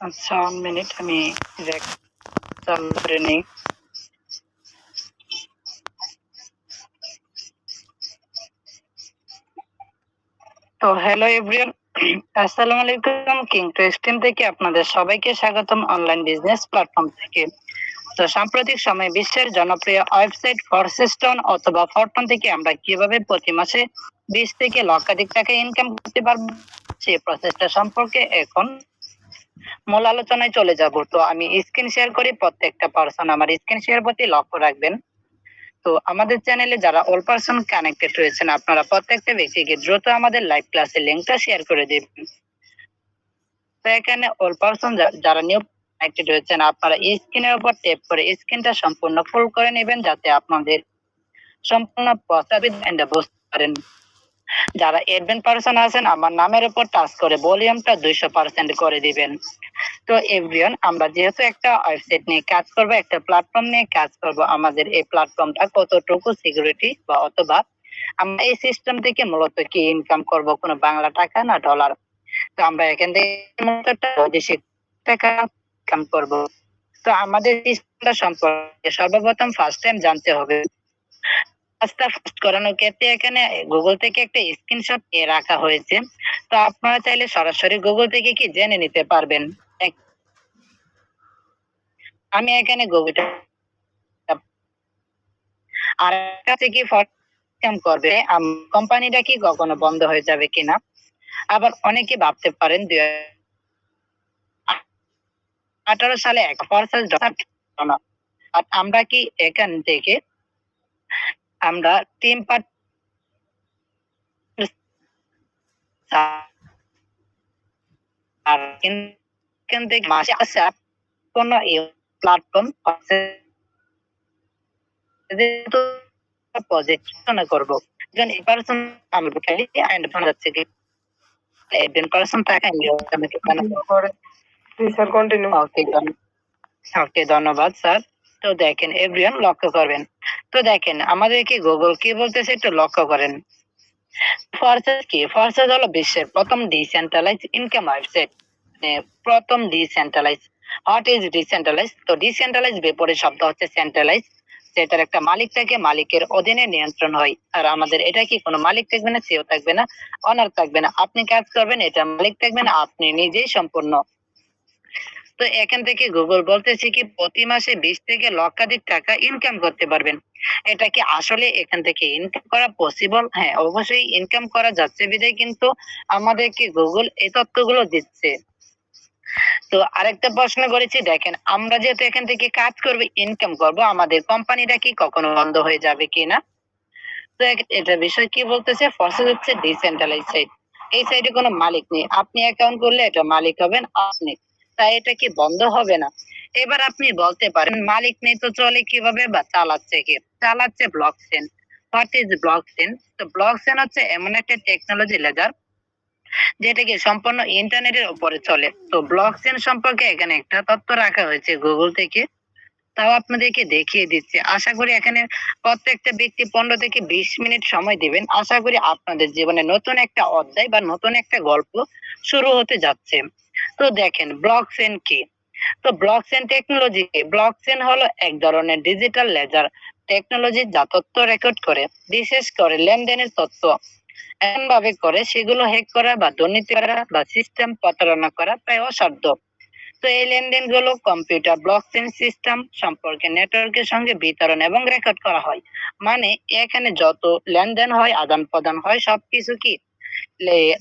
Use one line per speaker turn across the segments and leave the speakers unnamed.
আচ্ছা 1 মিনিট আমি রেক চালু করে নেই। তো হ্যালো এভরিওয়ান, আসসালামু আলাইকুম। কিং টু স্ট্রিম থেকে আপনাদের সবাইকে স্বাগতম অনলাইন বিজনেস প্ল্যাটফর্ম থেকে। তো সাম্প্রতিক সময়ে বিশ্বের জনপ্রিয় ওয়েবসাইট ফরসেস্টন অথবা ফরটন থেকে আমরা কিভাবে প্রতি মাসে 20 থেকে লক্ষাধিক টাকা ইনকাম করতে পারবো সেই প্রসেসটা সম্পর্কে এখন মূল আলোচনায় চলে যাব। তো আমি স্ক্রিন শেয়ার করি, প্রত্যেকটা পারসন আমার স্ক্রিন শেয়ার প্রতি লক্ষ্য রাখবেন। তো আমাদের চ্যানেলে যারা অল পারসন কানেক্টেড রয়েছেন আপনারা প্রত্যেকটা ব্যক্তিকে দ্রুত আমাদের লাইভ ক্লাসের লিংকটা শেয়ার করে দিবেন। তো এখানে অল পারসন যারা নিউ কানেক্টেড রয়েছেন আপনারা স্ক্রিনের উপর ট্যাপ করে স্ক্রিনটা সম্পূর্ণ ফুল করে নেবেন যাতে আপনাদের সম্পূর্ণ প্রস্তাবিত বুঝতে পারেন। যারা অ্যাডভেন্স পারসন আছেন আমার নামের উপর টাচ করে ভলিউমটা 200% করে দিবেন। তো এভরিওয়ান, আমরা যেহেতু একটা ওয়েবসাইট নিয়ে কাজ করব, একটা প্ল্যাটফর্ম নিয়ে কাজ করব, আমাদের এই প্ল্যাটফর্মটা কতটুকু সিকিউরিটি বা অথবা আমরা এই সিস্টেম থেকে মূলত কি ইনকাম করব, কোনো বাংলা টাকা না ডলার। তো আমরা এখান থেকে বৈদেশিক টাকা ইনকাম করব। তো আমাদের সিস্টেমটা সম্পর্কে সর্বপ্রথম ফার্স্ট টাইম জানতে হবে। কাজটা ফার্স্ট করানোর ক্ষেত্রে এখানে গুগল থেকে একটা স্ক্রিনশট নিয়ে রাখা হয়েছে। তো আপনারা চাইলে সরাসরি গুগল থেকে কি জেনে নিতে পারবেন। আমি এখানে গুগলটা আর কাছে কি ফরকাম করবে কোম্পানিটা কি কখনো বন্ধ হয়ে যাবে কিনা। আবার অনেকে ভাবতে পারেন 2018 সালে এক পার্সেল না, আর আমরা কি এখান থেকে আমরা টিম পার্ট আর এখান থেকে মাসে আসা কোন প্ল্যাটফর্ম প্রজেক্ট করব যেন এই পার্সন আমরা খালি এন্ড ফান্ড যাচ্ছে কি এডেন পার্সন টাকা আমাকে করে স্যার কন্টিনিউ। ওকে ধন্যবাদ স্যার। তো দেখেন এভরিওয়ান লক্ষ্য করবেন। তো দেখেন আমাদেরকে গুগল কি বলতেছে একটু লক্ষ্য করেন। ফরসেস কি? ফরসেস হলো বিশ্বের প্রথম ডিসেন্ট্রালাইজ ইনকাম ওয়েবসাইট। প্রথম ডিসেন্ট্রালাইজ। What is decentralize? তো ডিসেন্ট্রালাইজ বিপরীত শব্দ হচ্ছে সেন্ট্রালাইজ, যেটার একটা মালিক থাকে, মালিকের অধীনে নিয়ন্ত্রণ হয়। আর আমাদের এটা কি কোনো মালিক থাকবে না, সিও থাকবে না, অনার থাকবে না, আপনি কাজ করবেন, এটা মালিক থাকবে না, আপনি নিজেই সম্পূর্ণ। তো এখান থেকে গুগল বলতেছে কি প্রতি মাসে 20 থেকে লক্ষাধিক টাকা ইনকাম করতে পারবেন। এটা কি আসলে এখান থেকে ইনকাম করা পসিবল? হ্যাঁ, অবশ্যই ইনকাম করা যাচ্ছে বিধায় কিন্তু আমাদেরকে গুগল এই তথ্যগুলো দিচ্ছে। তো আরেকটা প্রশ্ন করেছি, দেখেন আমরা যেহেতু এখান থেকে কাজ করব, ইনকাম করব, আমাদের কোম্পানিটা কি কখনো বন্ধ হয়ে যাবে কিনা। তো এটা বিষয় কি বলতেছে, প্রসেস হচ্ছে ডিসেন্ট্রালাইজ সাইট। এই সাইটে কোনো মালিক নেই, আপনি অ্যাকাউন্ট করলে এটা মালিক হবেন আপনি, তাই এটা কি বন্ধ হবে না। এবার আপনি বলতে পারেন মালিক নেই তো চলে কিভাবে বা চালাচ্ছে কে? চালাচ্ছে ব্লকচেন। What is blockchain? তো ব্লকচেন হচ্ছে এমন একটা টেকনোলজি লেজার যেটা কি সম্পূর্ণ ইন্টারনেটের উপরে চলে। তো ব্লকচেন সম্পর্কে এখানে একটা তথ্য রাখা হয়েছে গুগল থেকে, তাও আপনাদেরকে দেখিয়ে দিচ্ছি। আশা করি এখানে প্রত্যেকটা ব্যক্তি 15 থেকে 20 মিনিট সময় দিবেন। আশা করি আপনাদের জীবনে নতুন একটা অধ্যায় বা নতুন একটা গল্প শুরু হতে যাচ্ছে। তো দেখেন ব্লকচেন কি? তো ব্লকচেন টেকনোলজি কি? ব্লকচেন হলো এক ধরনের ডিজিটাল লেজার টেকনোলজি যা তথ্য রেকর্ড করে, বিশেষ করে লেনদেনের তথ্য এমন ভাবে করে সেগুলো হ্যাক করা বা দুর্নীতি করা বা সিস্টেম প্রতারণা করা প্রায় অসাধ্য। তো এই লেনদেনগুলো কম্পিউটার ব্লকচেন সিস্টেম সম্পর্কে নেটওয়ার্কের সঙ্গে বিতরণ এবং রেকর্ড করা হয়। মানে এখানে যত লেনদেন হয়, আদান প্রদান হয়, সবকিছু কি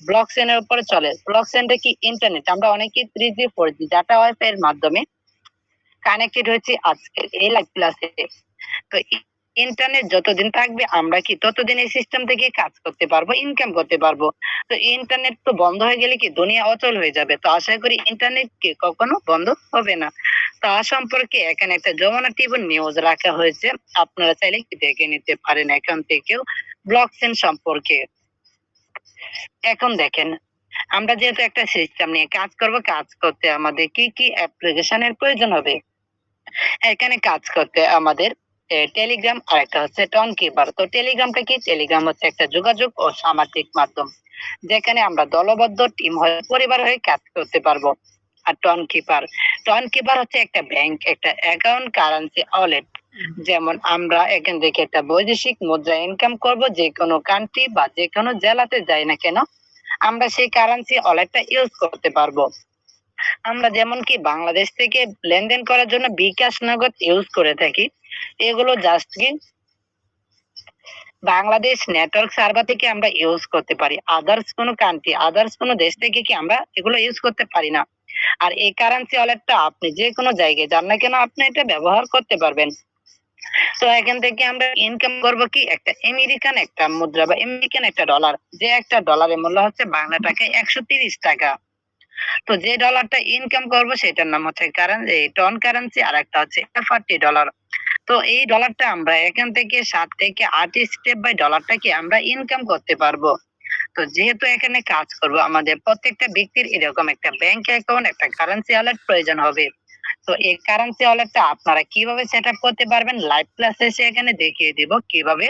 ব্লকচেনের উপরে চলে। ব্লকচেনটা কি ইন্টারনেট, আমরা অনেকে 3G 4G ডাটা ওয়াইফাই এর মাধ্যমে কানেক্টেড হয়েছি আজকে এই লাইভ ক্লাসে। তো ইন্টারনেট যতদিন থাকবে আমরা কি ততদিন এই সিস্টেম থেকে কাজ করতে পারবো, ইনকাম করতে পারবো। তো ইন্টারনেট তো বন্ধ হয়ে গেলে কি দুনিয়া অচল হয়ে যাবে। তো আশা করি ইন্টারনেট কি কখনো বন্ধ হবে না। তা সম্পর্কে এখানে একটা যমুনা টিভির নিউজ রাখা হয়েছে, আপনারা চাইলে দেখে নিতে পারেন এখান থেকেও ব্লকচেন সম্পর্কে। এখন দেখেন আমরা যেহেতু একটা সিস্টেম নিয়ে কাজ করব, কাজ করতে আমাদের কি কি অ্যাপ্লিকেশনের প্রয়োজন হবে। এখানে কাজ করতে আমাদের টেলিগ্রাম আর একটা হচ্ছে টন কিপার। তো টেলিগ্রামটা কি? টেলিগ্রাম হচ্ছে একটা যোগাযোগ ও সামাজিক মাধ্যম যেখানে আমরা দলবদ্ধ টিম হয়ে পরিবার হয়ে কাজ করতে পারবো। আর টন কিপার। টন কিপার হচ্ছে একটা ব্যাংক, একটা অ্যাকাউন্ট কারেন্সি ওয়ালেট। যেমন আমরা এখান থেকে একটা বৈদেশিক মুদ্রা ইনকাম করব, যে কোনো কান্ট্রি বা যে কোনো জেলাতে যাই না কেন আমরা সেই কারেন্সি ওয়ালেটটা ইউজ করতে পারবো। আমরা যেমন কি বাংলাদেশ থেকে লেনদেন করার জন্য বিকাশ নগদ ইউজ করে থাকি, এগুলো জাস্ট কি বাংলাদেশ নেটওয়ার্ক সার্ভার থেকে আমরা ইউজ করতে পারি। আদার্স কোনো কান্ট্রি, আদার্স কোনো দেশ থেকে কি আমরা এগুলো ইউজ করতে পারি না। আর এই কারেন্সি ওয়ালেটটা আপনি যে কোনো জায়গায় যান না কেন আপনি এটা ব্যবহার করতে পারবেন। তো এখান থেকে আমরা ইনকাম করব কি একটা আমেরিকান একটা মুদ্রা বা আমেরিকান একটা ডলার, যে একটা ডলারের মূল্য হচ্ছে বাংলা টাকায় 130 টাকা। তো যে ডলারটা ইনকাম করব সেটার নাম হচ্ছে এই টন কারেন্সি, আর একটা হচ্ছে এফআরটি ডলার। তো এই ডলারটা আমরা এখান থেকে 7 থেকে 8 স্টেপ বাই ডলারটাকে আমরা ইনকাম করতে পারবো। তো যেহেতু এখানে কাজ করব আমাদের প্রত্যেকটা ব্যক্তির এরকম একটা ব্যাংক অ্যাকাউন্ট, একটা কারেন্সি ওয়ালেট প্রয়োজন হবে। তো এই কারেন্সি ওয়ালেটটা আপনারা কিভাবে সেটআপ করতে পারবেন লাইভ ক্লাসে এসে এখানে দেখিয়ে দিব কিভাবে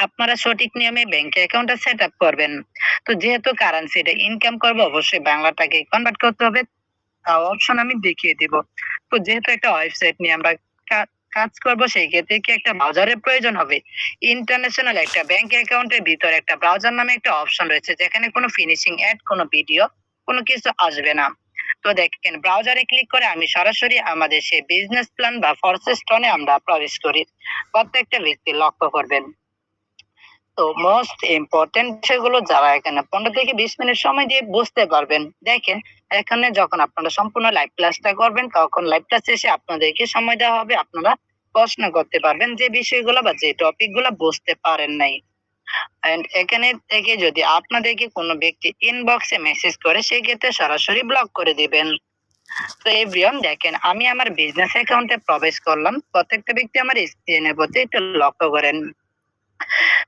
আপনারা সঠিক নিয়মে ব্যাংক অ্যাকাউন্টটা সেটআপ করবেন। তো যেহেতু কারেন্সিটা ইনকাম করব অবশ্যই বাংলাটাকে কনভার্ট করতে হবে, অপশন আমি দেখিয়ে দিব। তো যেহেতু একটা ওয়েবসাইট নিয়ে আমরা কাজ করব সেই ক্ষেত্রে কি একটা ব্রাউজারের প্রয়োজন হবে। ইন্টারন্যাশনাল একটা ব্যাংক অ্যাকাউন্টের ভিতরে একটা ব্রাউজার নামে একটা অপশন রয়েছে, যেখানে কোনো ফিনিশিং অ্যাড, কোনো ভিডিও, কোনো কিছু আসবে না। তো দেখেন ব্রাউজারে ক্লিক করে আমি সরাসরি আমাদের সেই বিজনেস প্ল্যান বা ফরসেস টনে আমরা প্রবেশ করি। প্রত্যেকটা ব্যক্তি লক্ষ্য করবেন। তো মোস্ট ইম্পর্টেন্ট বিষয়গুলো যারা এখানে 15 থেকে 20 মিনিট সময় দিয়ে বুঝতে পারবেন। দেখেন এখানে যখন আপনারা সম্পূর্ণ লাইভ ক্লাসটা করবেন তখন লাইভ ক্লাস শেষে আপনাদেরকে সময় দেওয়া হবে, আপনারা প্রশ্ন করতে পারবেন যে বিষয়গুলো বা যে টপিকগুলো বুঝতে পারেন নাই। এন্ড এখানে থেকে যদি আপনাদেরকে কোনো ব্যক্তি ইনবক্সে মেসেজ করে সেই ক্ষেত্রে সরাসরি ব্লক করে দিবেন। তো এভরিওয়ান দেখেন আমি আমার বিজনেস অ্যাকাউন্টে প্রবেশ করলাম। প্রত্যেকটা ব্যক্তি আমার স্ক্রিনের প্রতি একটু লক্ষ্য করেন।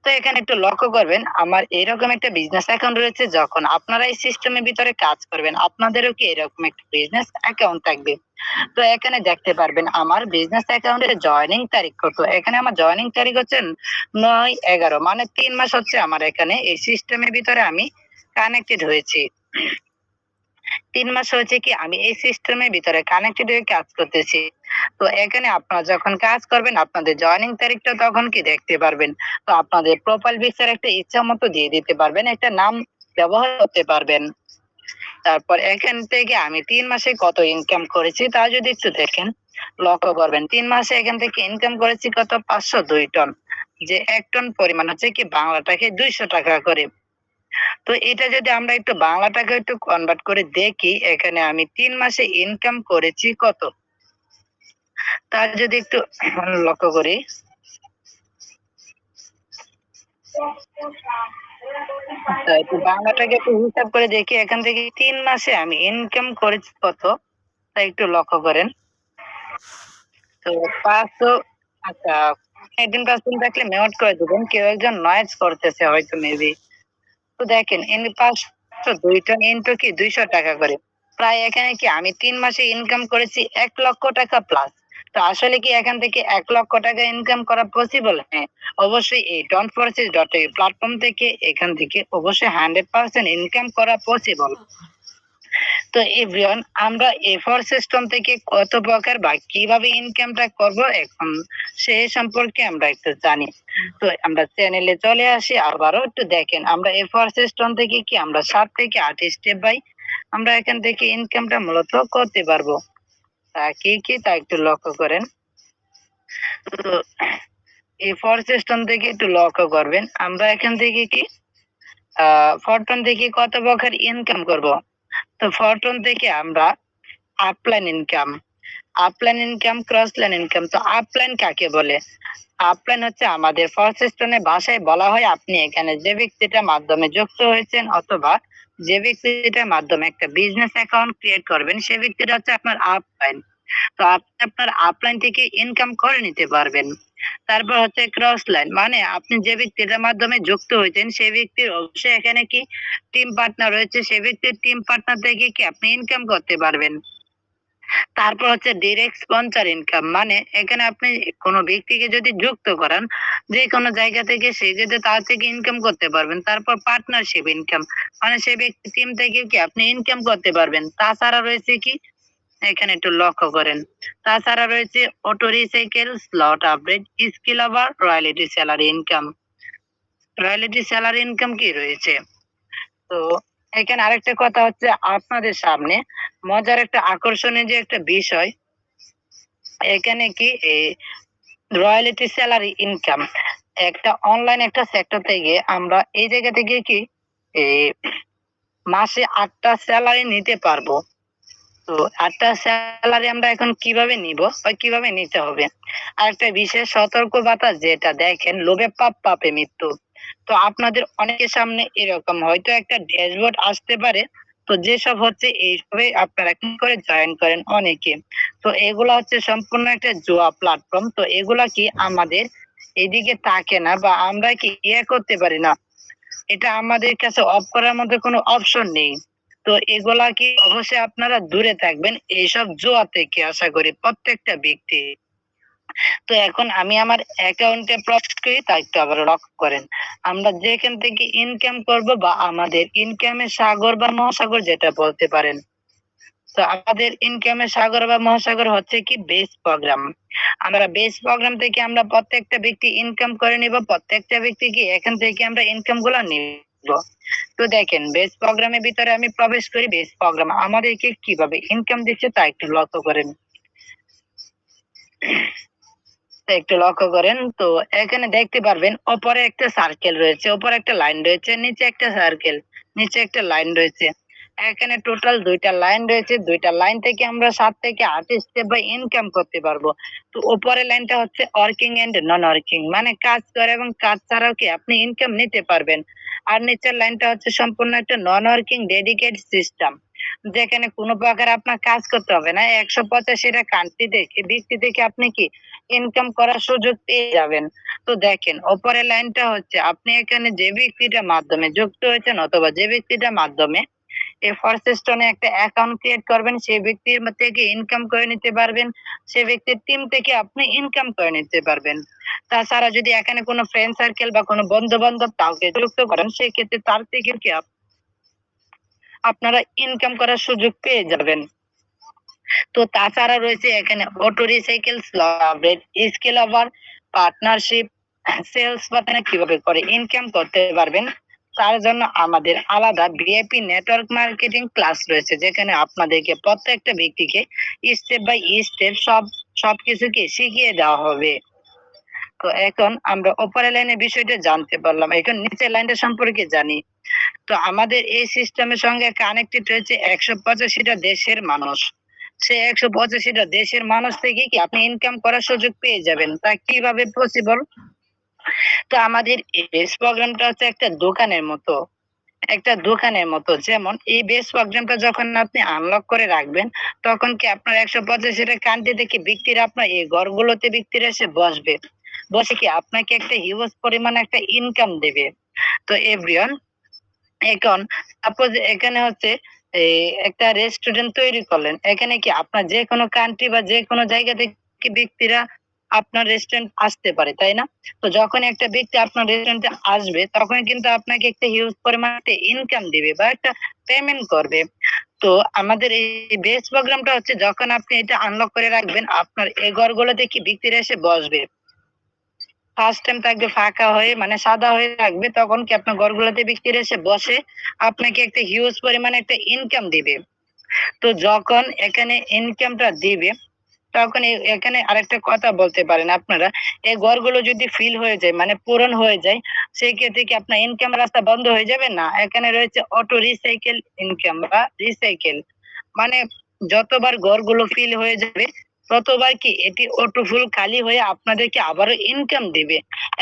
তো এখানে একটু লক্ষ্য করবেন আমার এরকম একটা বিজনেস অ্যাকাউন্ট রয়েছে। যখন আপনারা এই সিস্টেমের ভিতরে কাজ করবেন আপনাদেরও কি এরকম একটা বিজনেস অ্যাকাউন্ট থাকবে। তো এখানে দেখতে পারবেন আমার বিজনেস অ্যাকাউন্টের জয়েনিং তারিখ কত। এখানে আমার জয়েনিং তারিখ হচ্ছে 9/11, মানে 3 মাস হচ্ছে আমার এখানে এই সিস্টেমের ভিতরে আমি কানেক্টেড হয়েছি। 3 মাস হয়েছে কি আমি এই সিস্টেমের ভিতরে কানেক্টেড হয়ে কাজ করতেছি। তো এখানে আপনারা যখন কাজ করবেন আপনাদের জয়েনিং তারিখটা তখন কি দেখতে পারবেন। তো আপনাদের প্রোফাইল পিকচার একটা ইচ্ছা মতো দিয়ে দিতে পারবেন, একটা নাম ব্যবহার করতে পারবেন। তারপর এখান থেকে আমি 3 মাসে কত ইনকাম করেছি তা যদি একটু দেখেন, লক্ষ্য করবেন 3 মাসে এখান থেকে ইনকাম করেছি কত 502 টন, যে 1 টন পরিমাণ হচ্ছে কি বাংলা টাকায় 200 টাকা করে। তো এটা যদি আমরা একটু বাংলা টাকায় একটু কনভার্ট করে দেখি, এখানে আমি 3 মাসে ইনকাম করেছি কত, তা যদি একটু লক্ষ্য করি। একটু বাংলাটাকে একটু হিসাব করে দেখি এখান থেকে 3 মাসে আমি ইনকাম করেছি কত, তা একটু লক্ষ্য করেন। তো 500, আচ্ছা 18% থাকলে মিউট করে দিবেন, কেউ একজন নয়েজ করতেছে হয়তো মেবি। তো দেখেন 502 টা ইনটু কি 200 টাকা করে, প্রায় এখানে কি আমি 3 মাসে ইনকাম করেছি 1 লক্ষ টাকা প্লাস। তো আসলে কি এখান থেকে 1 লক্ষ টাকা ইনকাম করা পসিবল? হ্যাঁ, অবশ্যই এই don'tforces.ai প্ল্যাটফর্ম থেকে এখান থেকে অবশ্যই 100% ইনকাম করা পসিবল। তো এভরিওয়ান আমরা এফর সিস্টেম থেকে কত প্রকার বা কিভাবে ইনকামটা করব এখন সে সম্পর্কে আমরা একটু জানি। তো আমরা চ্যানেলে চলে আসি, আবারও একটু দেখেন আমরা এফর সিস্টেম থেকে কি আমরা 7 থেকে 8 স্টেপ বাই আমরা এখান থেকে ইনকামটা মূলত করতে পারবো। তা কি কি তা একটু লক্ষ্য করেন। তো এফর সিস্টেম থেকে একটু লক্ষ্য করবেন আমরা এখান থেকে কি ফরটন থেকে কত প্রকার ইনকাম করব। তো ফরটন থেকে আমরা upline income, upline income, cross line income. তো আপলাইন কাকে বলে? আপলাইন হচ্ছে আমাদের ফরসিস্টনের ভাষায় বলা হয় আপনি এখানে যে ব্যক্তিটার মাধ্যমে যুক্ত হয়েছেন অথবা যে ব্যক্তিটার মাধ্যমে একটা বিজনেস অ্যাকাউন্ট ক্রিয়েট করবেন সেই ব্যক্তিটা হচ্ছে আপনার আপলাইন। তো আপনি আপনার আপলাইন থেকে ইনকাম করে নিতে পারবেন। তারপর হচ্ছে ক্রস লাইন, মানে আপনি যে ব্যক্তিটার মাধ্যমে যুক্ত হয়েছেন সেই ব্যক্তির অবশ্যই এখানে কি টিম পার্টনার রয়েছে, সেই ব্যক্তির টিম পার্টনার থেকে কি আপনি ইনকাম করতে পারবেন। তারপর হচ্ছে ডিরেক্ট স্পন্সর ইনকাম, মানে এখানে আপনি কোনো ব্যক্তিকে যদি যুক্ত করান যে কোনো জায়গা থেকে, সে যদি তার থেকে ইনকাম করতে পারবেন। তারপর পার্টনারশিপ ইনকাম, মানে সেই ব্যক্তি টিম থেকে কি আপনি ইনকাম করতে পারবেন। তাছাড়া রয়েছে কি, এখানে একটু লক্ষ্য করেন, তাছাড়া রয়েছে auto recycle, slot update, skill আবার royalty salary income. Royalty salary income কি রয়েছে? তো এখানে আরেকটা কথা হচ্ছে আপনাদের সামনে মজার একটা আকর্ষণীয় যে একটা বিষয়, এখানে কি রয়্যালিটি স্যালারি ইনকাম একটা অনলাইন একটা সেক্টর থেকে আমরা এই জায়গা থেকে কি এ, মাসে ৮টা স্যালারি নিতে পারবো। তো ৮টা স্যালারি আমরা এখন কিভাবে নিব বা কিভাবে নিতে হবে? আরেকটা বিশেষ সতর্কবার্তা, যেটা দেখেন লোভে পাপ পাপে মৃত্যু। তো আপনাদের অনেকের সামনে এরকম হয়তো একটা ড্যাশবোর্ড আসতে পারে। তো যেসব হচ্ছে এইসবে আপনারা কি করে জয়েন করেন অনেকে। তো এগুলা হচ্ছে সম্পূর্ণ একটা জুয়া প্ল্যাটফর্ম। তো এগুলা কি আমাদের এদিকে থাকে না বা আমরা কি করতে পারি না। এটা আমাদের কাছে অফ করার মধ্যে কোনো অপশন নেই। তো এগুলা কি অবশ্যই আপনারা দূরে থাকবেন এইসব জুয়া থেকে, আশা করি প্রত্যেকটা ব্যক্তি। তো এখন আমি আমার অ্যাকাউন্টে প্রবেশ করি, তা একটু আবার লক্ষ্য করেন। আমরা যেখান থেকে ইনকাম করব বা আমাদের ইনকামের সাগর বা মহাসাগর যেটা বলতে পারেন। তো আমাদের ইনকামের সাগর বা মহাসাগর হচ্ছে কি বেস প্রোগ্রাম। আমরা বেস প্রোগ্রাম থেকে আমরা প্রত্যেকটা ব্যক্তি ইনকাম করে নিব, প্রত্যেকটা ব্যক্তি কি এখান থেকে আমরা ইনকাম গুলো নিব। তো দেখেন বেস প্রোগ্রামের ভিতরে আমি প্রবেশ করি, বেস প্রোগ্রাম আমাদেরকে কিভাবে ইনকাম দিচ্ছে তা একটু লক্ষ্য করেন। তো একটু লক্ষ্য করেন, তো এখানে দেখতে পারবেন ওপরে একটা সার্কেল রয়েছে, ওপরে একটা লাইন রয়েছে, নিচে একটা সার্কেল, নিচে একটা লাইন রয়েছে। এখানে টোটাল ২টা লাইন রয়েছে। ২টা লাইন থেকে আমরা ৭ থেকে ৮ স্টেপ বাই ইনকাম করতে পারবো। তো উপরের লাইনটা হচ্ছে ওয়ার্কিং এন্ড নন ওয়ার্কিং, মানে কাজ করে এবং কাজ ছাড়াও কি আপনি ইনকাম নিতে পারবেন। আর নিচের লাইনটা হচ্ছে সম্পূর্ণ একটা নন ওয়ার্কিং ডেডিকেটেড সিস্টেম, যেখানে কোনো প্রকার আপনার কাজ করতে হবে না। ১৮৫টা কান্ট্রি থেকে ব্যক্তি থেকে আপনি কি ইনকাম করার সুযোগ পেয়ে যাবেন। তো দেখেন উপরের লাইনটা হচ্ছে আপনি এখানে যে ব্যক্তিটার মাধ্যমে যুক্ত হয়েছেন অথবা যে ব্যক্তিটার মাধ্যমে এই ফরসেস্টনে একটা অ্যাকাউন্ট ক্রিয়েট করবেন, সেই ব্যক্তির থেকে ইনকাম করে নিতে পারবেন। সে ব্যক্তির টিম থেকে আপনি ইনকাম করে নিতে পারবেন। তাছাড়া যদি এখানে কোনো ফ্রেন্ড সার্কেল বা কোনো বন্ধু-বান্ধব কাউকে যুক্ত করেন, সেক্ষেত্রে তার থেকে কি আপনারা ইনকাম করার সুযোগ পেয়ে যাবেন। তো তাছাড়া রয়েছে এখানে auto recycle, slot update, skill over, partnership, sales বাটনে কিভাবে করে ইনকাম করতে পারবেন। তার জন্য আমাদের আলাদা ভিআইপি নেটওয়ার্ক মার্কেটিং ক্লাস রয়েছে, যেখানে আপনাদেরকে প্রত্যেকটা ব্যক্তিকে স্টেপ বাই স্টেপ সবকিছুকে শিখিয়ে দেওয়া হবে। তো এখন আমরা উপরের লাইনের বিষয়টা জানতে পারলাম, এখন নিচের লাইনটা সম্পর্কে জানি। তো আমাদের এই সিস্টেমের সঙ্গে কানেক্টেড রয়েছে ১৮৫টা দেশের মানুষ। সেই ১৮৫টা দেশের মানুষ থেকে কি আপনি ইনকাম করার সুযোগ পেয়ে যাবেন। তা কিভাবে পসিবল? তো আমাদের এই বেস প্রোগ্রামটা হচ্ছে একটা দোকানের মতো। একটা দোকানের মতো। যেমন এই বেস প্রোগ্রামটা যখন আপনি আনলক করে রাখবেন, তখন কি আপনার ১৮৫টা কান্ট্রি থেকে ব্যক্তিরা আপনার এই ঘরগুলোতে ব্যক্তিরা এসে বসবে। বসে কি আপনাকে একটা হিউজ পরিমাণে একটা ইনকাম দেবে। তো এভরিওয়ান, এখন সাপোজ এখানে হচ্ছে একটা রেস্টুরেন্ট তৈরি করলেন। এখানে কি আপনার যেকোনো কান্ট্রি বা যেকোনো জায়গা থেকে ব্যক্তিরা আপনার রেস্টুরেন্ট আসতে পারে, তাই না? তো যখন একটা ব্যক্তি আপনার রেস্টুরেন্টে আসবে, তখন কিন্তু আপনাকে একটা হিউজ পরিমাণে ইনকাম দিবে বা একটা পেমেন্ট করবে। তো আমাদের এই বেস প্রোগ্রামটা হচ্ছে যখন আপনি এটা আনলক করে রাখবেন, আপনার এই ঘরগুলোতে কি ব্যক্তিরা এসে বসবে। ফার্স্ট টাইম থাকবে ফাঁকা হয়ে, মানে সাদা হয়ে থাকবে, তখন কি আপনার ঘরগুলোতে ব্যক্তিরা এসে বসে আপনাকে একটা হিউজ পরিমাণে একটা ইনকাম দিবে। তো যখন এখানে ইনকামটা দিবে, তখন এখানে আরেকটা কথা বলতে পারেন আপনারা, এই ঘরগুলো যদি ফিল হয়ে যায় মানে পূরণ হয়ে যায়, সেই ক্ষেত্রে কি আপনার ইনকাম রাস্তা বন্ধ হয়ে যাবে? না, এখানে রয়েছে অটো রিসাইকেল ইনকাম বা রিসাইকেল, মানে যতবার ঘরগুলো ফিল হয়ে যাবে ততবার কি এটি অটো ফুল খালি হয়ে আপনাদেরকে আবারও ইনকাম দিবে।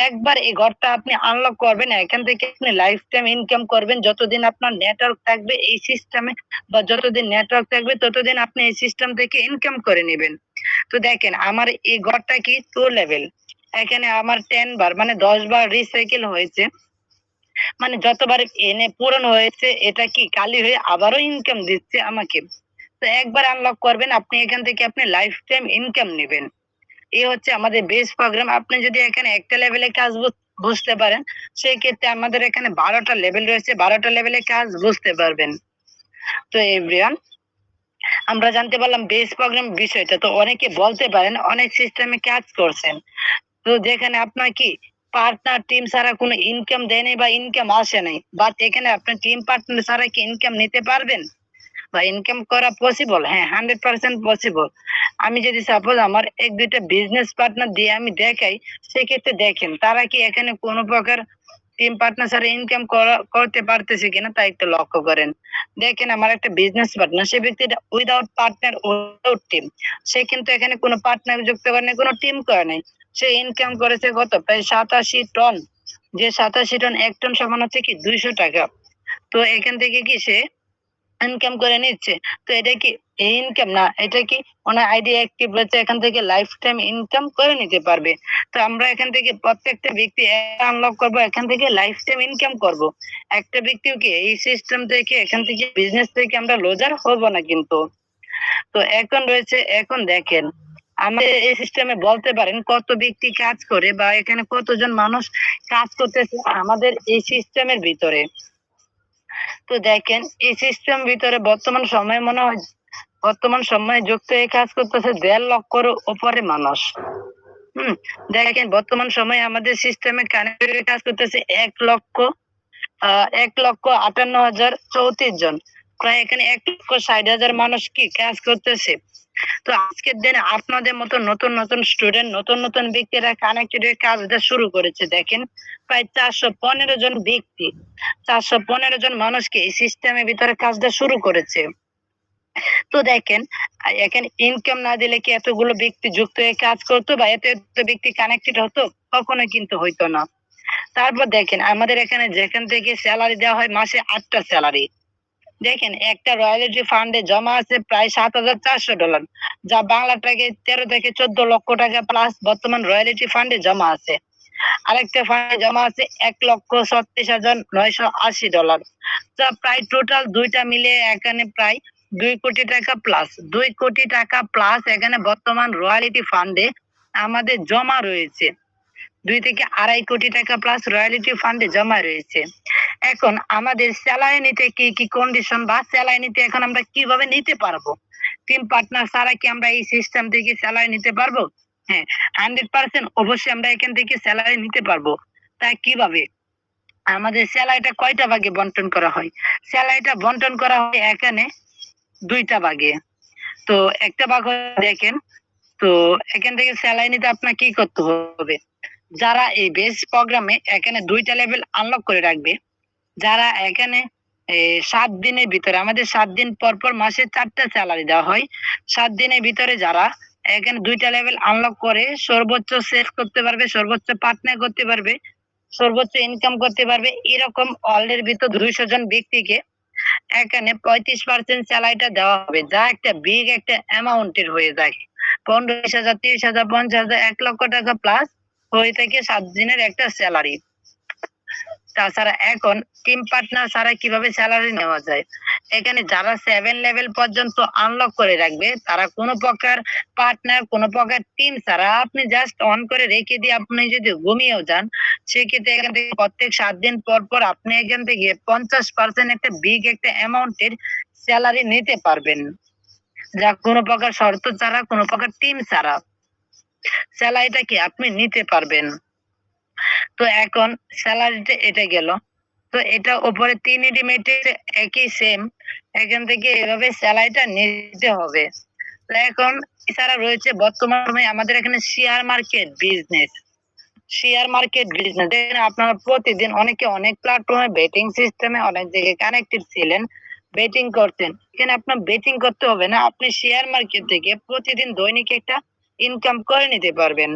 একবার এই ঘরটা আপনি আনলক করবেন, এখান থেকে আপনি লাইফ টাইম ইনকাম করবেন যতদিন আপনার নেটওয়ার্ক থাকবে এই সিস্টেমে, বা যতদিন নেটওয়ার্ক থাকবে ততদিন আপনি এই সিস্টেম থেকে ইনকাম করে নেবেন। তো দেখেন আমার এই ঘরটা কি 2 লেভেল, এখানে আমার 10 বার মানে 10 বার রিসাইকেল হয়েছে, মানে যতবার এনে পূরণ হয়েছে এটা কি কালি হয়ে আবারও ইনকাম দিচ্ছে আমাকে। তো একবার আনলক করবেন, আপনি এখান থেকে আপনি লাইফ টাইম ইনকাম নেবেন। এই হচ্ছে আমাদের বেস প্রোগ্রাম। আপনি যদি এখানে একটা লেভেলে কাজ বুঝতে পারেন, সেই ক্ষেত্রে আমাদের এখানে ১২ টা লেভেল রয়েছে, ১২ টা লেভেলে কাজ বুঝতে পারবেন। তো এভরিওয়ান, আমরা জানতে পারলাম বেস প্রোগ্রাম বিষয়টা। তো অনেকে বলতে পারেন অনেক সিস্টেমে কাজ করছেন। তো যেখানে আপনার কি পার্টনার টিম ছাড়া কোনো ইনকাম দেয় নাই বা ইনকাম আসে নাই। বাট এখানে আপনার টিম পার্টনার ছাড়া কি ইনকাম নিতে পারবেন? বা ইনকাম করা পসিবল? হ্যাঁ, 100% পসিবল। আমি যদি সাপোজ আমার ১-২ টা বিজনেস পার্টনার দিয়ে আমি দেখাই, সেক্ষেত্রে দেখেন তারা কি এখানে কোনো প্রকার টিম পার্টনার ছাড়া ইনকাম করতে পারতেছে কিনা তা একটু লক্ষ্য করেন। দেখেন আমার একটা বিজনেস পার্টনার, সে ব্যক্তিটা উইথআউট পার্টনার, উইথআউট টিম। সে কিন্তু এখানে কোনো পার্টনার যুক্ত করে নাই, কোনো টিম করে নাই। সে ইনকাম করেছে কত? প্রায় ৮৭ টন। যে ৮৭ টন, ১ টন সমান হচ্ছে কি ৳২০০। তো এখান থেকে কি সে ইনকাম করে নিচ্ছে। তো এটা কি ইনকাম না, এটা কি ওনার আইডি অ্যাক্টিভ রয়েছে, এখান থেকে লাইফ টাইম ইনকাম করে নিতে পারবে। তো আমরা এখান থেকে প্রত্যেকটা ব্যক্তি আনলক করব, এখান থেকে লাইফ টাইম ইনকাম করব। একটা ব্যক্তিও কি এই সিস্টেম থেকে, এখান থেকে বিজনেস থেকে আমরা লুজার হব না কিন্তু। তো এখন দেখেন আমাদের এই সিস্টেমে বলতে পারেন কত ব্যক্তি কাজ করে বা এখানে কতজন মানুষ কাজ করতেছে আমাদের এই সিস্টেমের ভিতরে। তো দেখেন এই সিস্টেম ভিতরে বর্তমান সময়ে যুক্ত হয়ে কাজ করতেছে ১.৫ লক্ষের উপরে মানুষ। হুম, দেখেন বর্তমান সময়ে আমাদের সিস্টেমে কানেক্টেড হয়ে কাজ করতেছে ১,৫৮,০৩৪ জন। প্রায় এখানে ১,৬০,০০০ মানুষ কি কাজ করতেছে। তো আজকের দিনে আপনাদের মতো নতুন স্টুডেন্ট, নতুন ব্যক্তিরা কানেক্টেড হয়ে কাজটা শুরু করেছে। দেখেন প্রায় ৪১৫ জন ব্যক্তি, ৪১৫ জন মানুষকে এই সিস্টেমের ভিতরে কাজটা শুরু করেছে। তো দেখেন এখানে ইনকাম না দিলে কি এতগুলো ব্যক্তি যুক্ত হয়ে কাজ করতো বা এত ব্যক্তি কানেক্টেড হতো? কখনোই কিন্তু হইতো না। তারপর দেখেন আমাদের এখানে যেখান থেকে সেলারি দেওয়া হয় মাসে ৮ টা সেলারি। দেখেন একটা রয়্যালটি ফান্ডে জমা আছে প্রায় $৭,৪০০, যা বাংলা টাকায় ১৩ থেকে ১৪ লক্ষ টাকা প্লাস বর্তমান রয়্যালটি ফান্ডে জমা আছে। আরেকটা ফান্ডে জমা আছে $১,৩৬,৯৮০, যা প্রায় টোটাল ২ টা মিলিয়ে এখানে প্রায় ২ কোটি টাকা প্লাস। ২ কোটি টাকা প্লাস এখানে বর্তমান রয়্যালটি ফান্ডে আমাদের জমা রয়েছে। ২ থেকে ২.৫ কোটি টাকা প্লাস রয়্যালটি ফান্ডে জমা রয়েছে। এখন আমাদের স্যালারি নিতে কি কন্ডিশন বা স্যালারি নিতে এখন আমরা কিভাবে নিতে পারবো? টিম পার্টনার ছাড়া কি আমরা এই সিস্টেম থেকে স্যালারি নিতে পারবো? হ্যাঁ, 100% অবশ্যই আমরা এখান থেকে স্যালারি নিতে পারবো। তা কিভাবে? আমাদের স্যালারিটা কয়টা ভাগে বন্টন করা হয়? স্যালারিটা বন্টন করা হয় এখানে ২ টা ভাগে। তো একটা ভাগ দেখেন, তো এখান থেকে স্যালারি নিতে আপনার কি করতে হবে? যারা এই বেস প্রোগ্রামে এখানে ২ টা লেভেল আনলক করে রাখবে, যারা এখানে ৭ দিনের ভিতরে, আমাদের ৭ দিন পর মাসে ৪ টা সেলারি দেওয়া হয়। ৭ দিনের ভিতরে যারা এখানে ২ টা লেভেল আনলক করে সর্বোচ্চ সেল করতে পারবে, সর্বোচ্চ পার্টনার করতে পারবে, সর্বোচ্চ ইনকাম করতে পারবে, এরকম ওয়ার্ল্ডের ভিতর ২০০ জন ব্যক্তিকে এখানে ৩৫% স্যালারিটা দেওয়া হবে। যা একটা বিগ একটা অ্যামাউন্টের হয়ে যায়। ১৫,০০০, ৩০,০০০, ৫০,০০০, ৳১,০০,০০০ প্লাস হয়ে থাকে ৭ দিনের একটা সেলারি। তাছাড়া এখন টিম পার্টনার ছাড়া কিভাবে স্যালারি নেওয়া যায়? এখানে যারা 7 লেভেল পর্যন্ত আনলক করে রাখবে, তারা কোনো প্রকার পার্টনার, কোনো প্রকার টিম ছাড়া আপনি জাস্ট অন করে রেখে দিয়ে আপনি যদি ঘুমিয়েও যান, সেক্ষেত্রে এখান থেকে প্রত্যেক ৭ দিন পর আপনি এখান থেকে ৫০% একটা বিগ একটা অ্যামাউন্টের সেলারি নিতে পারবেন। যা কোনো প্রকার শর্ত ছাড়া, কোনো প্রকার টিম ছাড়া। সেলারিটা কি আপনি নিতে পারবেন। তো এখন সেলারিটা এটা গেল। তো এটা উপরে ৩ ইন্টিমেটের একই সেম। এখান থেকে এভাবে সেলারিটা নিতে হবে। তো এখন এছাড়া রয়েছে বর্তমান সময়ে আমাদের এখানে share market business. Share market business দেখেন আপনারা প্রতিদিন অনেকে অনেক প্ল্যাটফর্মে বেটিং সিস্টেমে অনেক জায়গায় কানেক্টেড ছিলেন, বেটিং করতেন। এখানে আপনার বেটিং করতে হবে না। আপনি শেয়ার মার্কেট থেকে প্রতিদিন দৈনিক একটা ইনকাম করে নিতে পারবেন।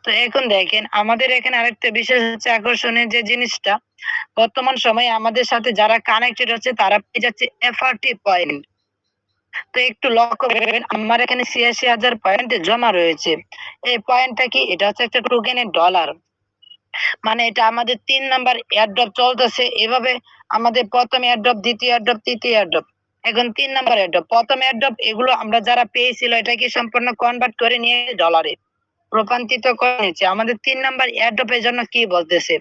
তো এখন দেখেন আমাদের এখানে আরেকটা বিশেষ হচ্ছে আকর্ষণীয় যে জিনিসটা, বর্তমান সময়ে আমাদের সাথে যারা কানেক্টেড হচ্ছে তারা পেয়ে যাচ্ছে এফআরটি পয়েন্ট। তো একটু লক্ষ্য করবেন আমার এখানে ৮৬,০০০ পয়েন্ট জমা রয়েছে। এই পয়েন্টটা কি? এটা হচ্ছে একটা টোকেনের ডলার। মানে এটা আমাদের ৩ নাম্বার এয়ারড্রপ চলতেছে। এভাবে আমাদের ১ম এয়ারড্রপ, ২য় এয়ারড্রপ, ৩য় এয়ারড্রপ। এখন ৩ নাম্বার অ্যাডপ। প্রথম অ্যাডপ এগুলো আমরা যারা পেয়েছিল এটাকে সম্পূর্ণ কনভার্ট করে নিয়ে ডলারে রূপান্তরিত করে নিয়েছে। আমাদের ৩ নাম্বার এয়ারড্রপের জন্য কি বলতেছে?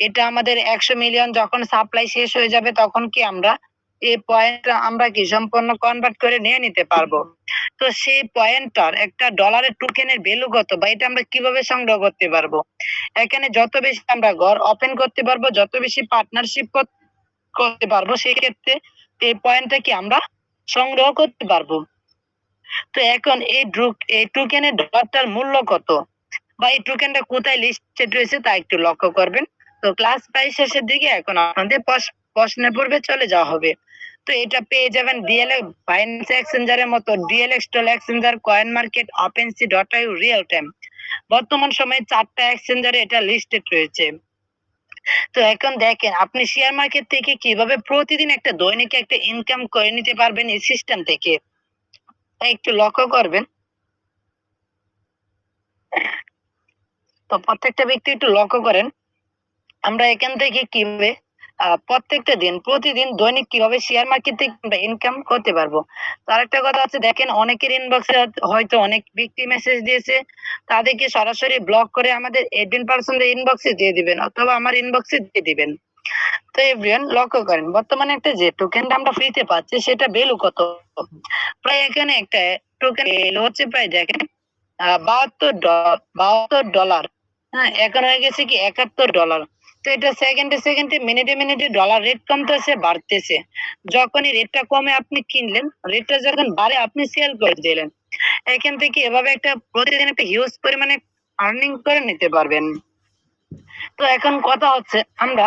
এটা আমাদের ১০০ মিলিয়ন যখন সাপ্লাই শেষ হয়ে যাবে তখন কি আমরা এই পয়েন্টটা আমরা কি সম্পূর্ণ কনভার্ট করে নিয়ে নিতে পারবো। তো সেই পয়েন্টটার একটা ডলারের টোকেনের ভ্যালু কত বা এটা আমরা কিভাবে সংগ্রহ করতে পারবো? এখানে যত বেশি আমরা ঘর ওপেন করতে পারবো, যত বেশি পার্টনারশিপ করতে পারবো সেই ক্ষেত্রে এই পয়েন্টটা কি আমরা সংগ্রহ করতে পারবো। তো এখন এই টোকেনের ডলারটার মূল্য কত? বা এই টোকেনটা কোথায় লিস্টেড রয়েছে তা একটু লক্ষ্য করবেন। তো ক্লাস প্রায় শেষের দিকে এখন আপনাদের প্রশ্নের পূর্বে চলে যাওয়া হবে। তো এটা পেয়ে যাবেন বাইন্যান্স এক্সচেঞ্জারের মতো DLX toll exchanger, coin market, OpenSea.io, real time. বর্তমান সময়ে 4টা এক্সচেঞ্জারে এটা লিস্টেড রয়েছে। তো এখন দেখেন আপনি শেয়ার মার্কেট থেকে কিভাবে প্রতিদিন একটা দৈনিক একটা ইনকাম করে নিতে পারবেন এই সিস্টেম থেকে। তাই একটু লক্ষ্য করবেন। তো প্রত্যেকটা ব্যক্তি একটু লক্ষ্য করেন আমরা এখান থেকে কিভাবে প্রত্যেকটা দিন প্রতিদিন দৈনিক কিভাবে শেয়ার মার্কেট থেকে আমরা ইনকাম করতে পারবো। তো আরেকটা কথা হচ্ছে দেখেন অনেকের ইনবক্সে হয়তো অনেক ব্যক্তি মেসেজ দিয়েছে, তাদেরকে সরাসরি ব্লক করে আমাদের এডমিন পার্সনদের ইনবক্সে দিয়ে দিবেন অথবা আমার ইনবক্সে দিয়ে দিবেন। তো এভরিওয়ান লক্ষ্য করেন বর্তমানে একটা যে টোকেনটা আমরা ফ্রিতে পাচ্ছি সেটা ভ্যালু কত? প্রায় এখানে একটা টোকেন ভ্যালু হচ্ছে প্রায় দেখেন $72। হ্যাঁ, এখন হয়ে গেছে কি $71। তো এটা সেকেন্ডে মিনিটে ডলার রেট কমতেছে বাড়তেছে। যখনই রেটটা কমে আপনি কিনলেন, রেটটা যখন বাড়ে আপনি সেল করে দিলেন। এখান থেকে এভাবে একটা প্রতিদিন একটা হিউজ পরিমাণে আর্নিং করে নিতে পারবেন। তো এখন কথা হচ্ছে আমরা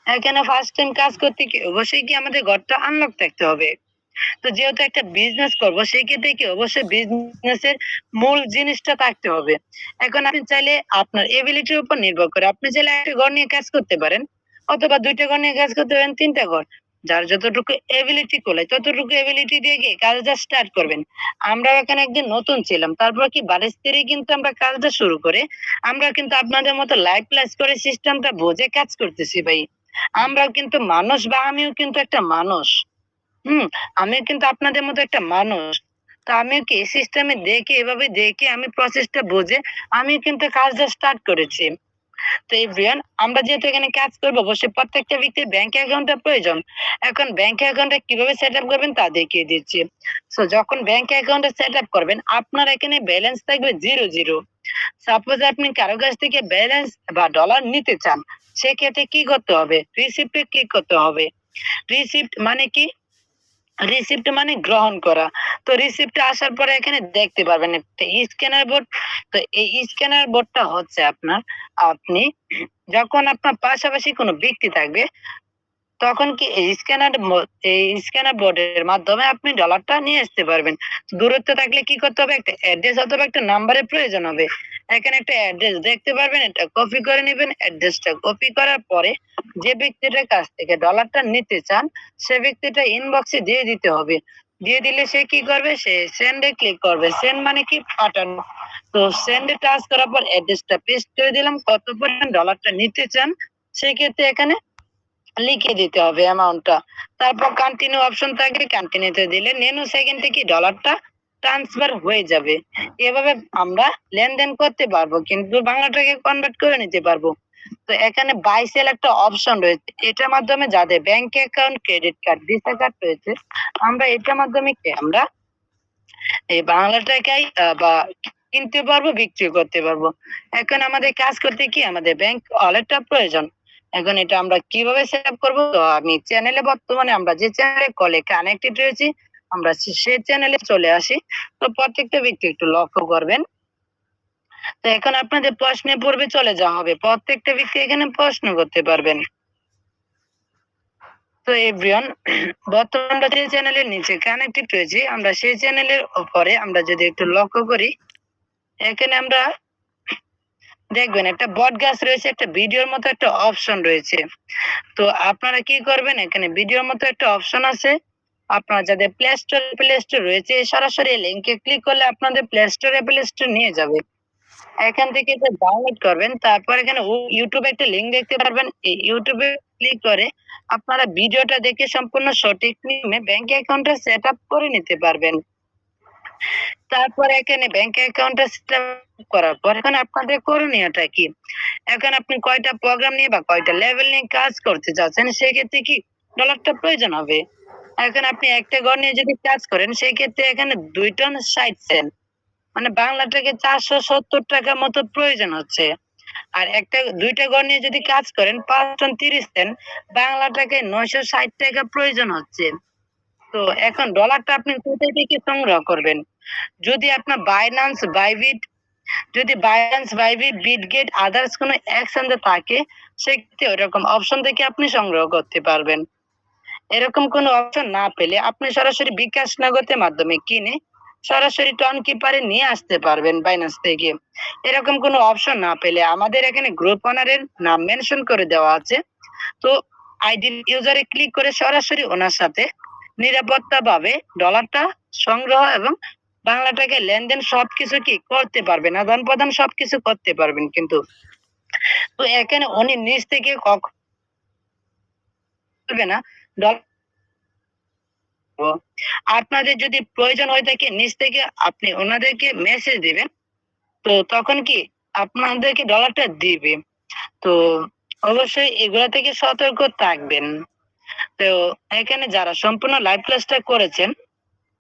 এখানে ফার্স্ট টাইম কাজ করতে কি অবশ্যই কি আমাদের ঘরটা আনলক থাকতে হবে। তো যেহেতু একটা বিজনেস করবো সেই ক্ষেত্রে কি অবশ্যই বিজনেসের মূল জিনিসটা থাকতে হবে। এখন আপনি চাইলে আপনার এবিলিটির উপর নির্ভর করে আপনি চাইলে একটা ঘর নিয়ে কাজ করতে পারেন অথবা ২টা ঘর নিয়ে কাজ করতে পারেন, ৩টা ঘর। যার যতটুকু এবিলিটি কোলায় ততটুকু এবিলিটি দিয়ে গিয়ে কাজটা স্টার্ট করবেন। আমরাও এখানে একদিন নতুন ছিলাম। তারপর কি বাড়ির স্থিরেই কিন্তু আমরা কাজটা শুরু করে আমরা কিন্তু আপনাদের মতো লাইভ ক্লাস করে সিস্টেমটা বুঝে কাজ করতেছি ভাই। আমরাও কিন্তু মানুষ বা আমিও কিন্তু একটা মানুষ। হুম, আমিও কিন্তু আপনাদের মতো একটা মানুষ। তো আমিও কি এই সিস্টেমে দেখে এভাবে দেখে আমি প্রসেসটা বুঝে আমিও কিন্তু কাজটা স্টার্ট করেছি। তো এভরিওয়ান আমরা যেহেতু এখানে কাজ করবো অবশ্যই প্রত্যেকটা ব্যক্তির ব্যাংক অ্যাকাউন্টের প্রয়োজন। এখন ব্যাংক অ্যাকাউন্টটা কিভাবে সেটআপ করবেন তা দেখিয়ে দিচ্ছি। সো যখন ব্যাংক অ্যাকাউন্টটা সেটআপ করবেন আপনার এখানে ব্যালেন্স থাকবে 0। সাপোজ আপনি কারো কাছ থেকে ব্যালেন্স বা ডলার নিতে চান, সেক্ষেত্রে কি করতে হবে? রিসিপ্টে ক্লিক করতে হবে। রিসিপ্ট মানে কি? রিসিপ্ট মানে গ্রহণ করা। তো রিসিপ্টে আসার পরে এখানে দেখতে পারবেন একটা স্ক্যানার বোর্ড। তো এই স্ক্যানার বোর্ডটা হচ্ছে আপনার আপনি যখন আপনার পাশাপাশি কোনো ব্যক্তি থাকবে তখন কি এই স্ক্যানার বোর্ডের মাধ্যমে আপনি ডলারটা নিয়ে আসতে পারবেন। দূরত্ব থাকলে কি করতে হবে? একটা অ্যাড্রেস অথবা একটা নাম্বারের প্রয়োজন হবে। এখানে একটা অ্যাড্রেস দেখতে পারবেন, এটা কপি করে নিবেন। অ্যাড্রেসটা কপি করার পরে যে ব্যক্তিটার কাছ থেকে ডলারটা নিতে চান সে ব্যক্তিটা ইনবক্সে দিয়ে দিতে হবে। দিয়ে দিলে সে কি করবে? সে সেন্ডে ক্লিক করবে। সেন্ড মানে কি? পাঠানো। তো সেন্ডে টাচ করার পর অ্যাড্রেসটা পেস্ট করে দিলাম। কত পরিমাণ ডলারটা নিতে চান সেক্ষেত্রে এখানে লিখে দিতে হবে অ্যামাউন্টটা। তারপর কন্টিনিউ অপশন থাকবে, কন্টিনিউতে দিলে ন্যানো সেকেন্ডে কি ডলারটা ট্রান্সফার হয়ে যাবে। এভাবে আমরা লেনদেন করতে পারবো কিন্তু বাংলা টাকায় কনভার্ট করে নিতে পারবো। তো এখানে বাই সেল একটা অপশন রয়েছে। এটার মাধ্যমে যাদের bank account, credit card, visa card রয়েছে আমরা এটার মাধ্যমে কি আমরা এই বাংলা টাকায় বা কিনতে পারবো, বিক্রি করতে পারবো। এখন আমাদের কাজ করতে কি আমাদের ব্যাংক ওয়ালেটটা প্রয়োজন। এখন এটা আমরা কিভাবে সেটআপ করব? তো আমি চ্যানেলে বর্তমানে আমরা যে চ্যানেলে কলে কানেক্টেড রয়েছি আমরা সেই চ্যানেলে চলে আসি। তো প্রত্যেকটা ব্যক্তি একটু লক্ষ্য করবেন। তো এখন আপনাদের প্রশ্নের পূর্বে চলে যাওয়া হবে। প্রত্যেকটা ব্যক্তি এখানে প্রশ্ন করতে পারবেন। তো এভরিওয়ান বর্তমানে আমরা যে চ্যানেলের নিচে কানেক্টেড রয়েছি আমরা সেই চ্যানেলের উপরে আমরা যদি একটু লক্ষ্য করি এখানে আমরা দেখবেন একটা বট গাছ রয়েছে, একটা ভিডিওর মতো একটা অপশন রয়েছে। তো আপনারা কি করবেন? এখানে ভিডিওর মতো একটা অপশন আছে। আপনার যাদের প্লে স্টোর রয়েছে সরাসরি লিংকে ক্লিক করলে আপনাদের প্লে স্টোর অ্যাপল স্টোর নিয়ে যাবে। এখান থেকে এটা ডাউনলোড করবেন। তারপর এখানে ইউটিউবে একটা লিংক দেখতে পারবেন। এই ইউটিউবে ক্লিক করে আপনারা ভিডিওটা দেখে সম্পূর্ণ সঠিক নিয়মে ব্যাংক অ্যাকাউন্টটা সেট আপ করে নিতে পারবেন। তারপর এখানে ব্যাংক অ্যাকাউন্টটা সেট আপ করার পর এখন আপনাদের করণীয়টা কি? এখন আপনি কয়টা প্রোগ্রাম নিয়ে বা কয়টা লেভেল নিয়ে কাজ করতে চাচ্ছেন, সেক্ষেত্রে কি ডলারটা প্রয়োজন হবে। এখন আপনি একটা ঘর নিয়ে যদি কাজ করেন, সেক্ষেত্রে এখানে ২ টন ৬০ সেন্ট মানে বাংলা টাকায় ৳৪৭০ মতো প্রয়োজন হচ্ছে। আর ২টা ঘর নিয়ে যদি কাজ করেন ৫ টন ৩০ সেন্ট বাংলা টাকায় ৳৯৬০ প্রয়োজন হচ্ছে। তো এখন ডলারটা আপনি কোথায় থেকে সংগ্রহ করবেন? যদি আপনার Binance, Bybit, Bitget আদার্স কোনো এক্সচেঞ্জ এ থাকে, সেক্ষেত্রে ওইরকম অপশন থেকে আপনি সংগ্রহ করতে পারবেন। এরকম কোনো অপশন না পেলে আপনি সরাসরি বিকাশ নগদের মাধ্যমে কিনে সরাসরি টন কিপারে নিয়ে আসতে পারবেন বাইন্যান্স থেকে। এরকম কোনো অপশন না পেলে আমাদের এখানে গ্রুপ ওনারের নাম মেনশন করে দেওয়া আছে। তো আইডি ইউজারে ক্লিক করে সরাসরি ওনার সাথে নিরাপত্তাভাবে ডলারটা সংগ্রহ এবং বাংলা টাকায় লেনদেন সবকিছু কি করতে পারবেন। আদান-প্রদান সবকিছু করতে পারবেন কিন্তু। তো এখানে উনি নিজ থেকে করবে না। ডলার আপনাদের যদি প্রয়োজন হয়ে থাকে নিজ থেকে আপনি ওনাদেরকে মেসেজ দিবেন। তো তখন কি আপনাদেরকে ডলারটা দিবে। তো অবশ্যই এগুলা থেকে সতর্ক থাকবেন। তো এখানে যারা সম্পূর্ণ লাইভ ক্লাসটা করেছেন